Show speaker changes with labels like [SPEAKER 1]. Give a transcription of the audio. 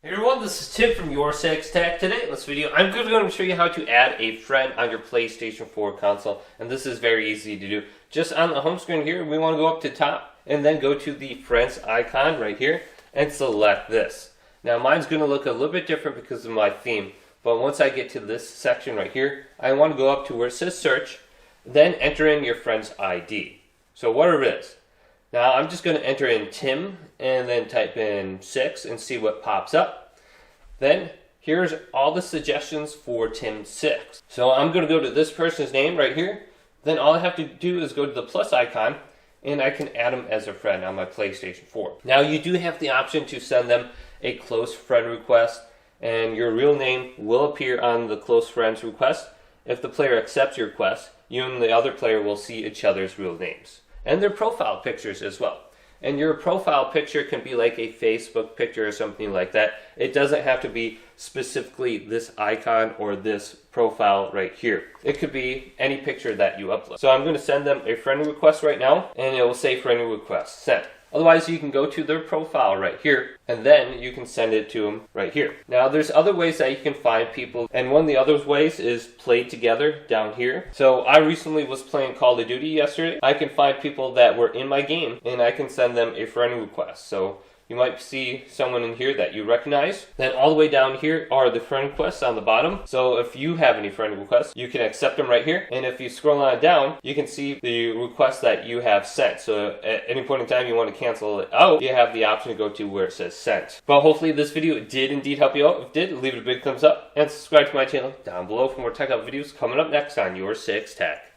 [SPEAKER 1] Hey everyone, this is Tim from Your Six Tech. Today in this video, I'm going to show you how to add a friend on your PlayStation 4 console, and this is very easy to do. Just on the home screen here, we want to go up to top and then go to the friends icon right here and select this. Now mine's going to look a little bit different because of my theme, but once I get to this section right here, I want to go up to where it says search, then enter in your friend's ID. So whatever it is. Now I'm just going to enter in Tim and then type in 6 and see what pops up. Then here's all the suggestions for Tim 6. So I'm going to go to this person's name right here. Then all I have to do is go to the plus icon and I can add him as a friend on my PlayStation 4. Now you do have the option to send them a close friend request, and your real name will appear on the close friends request. If the player accepts your request, you and the other player will see each other's real names and their profile pictures as well. And your profile picture can be like a Facebook picture or something like that. It doesn't have to be specifically this icon or this profile right here. It could be any picture that you upload. So I'm going to send them a friend request right now, and it will say friend request sent. Otherwise, you can go to their profile right here, and then you can send it to them right here. Now, there's other ways that you can find people, and one of the other ways is play together down here. So I recently was playing Call of Duty yesterday. I can find people that were in my game, and I can send them a friend request. So you might see someone in here that you recognize. Then all the way down here are the friend requests on the bottom. So if you have any friend requests, you can accept them right here. And if you scroll on down, you can see the request that you have sent. So at any point in time you want to cancel it out, you have the option to go to where it says sent. But hopefully this video did indeed help you out. If it did, leave it a big thumbs up and subscribe to my channel down below for more tech up videos coming up next on Your Six Tech.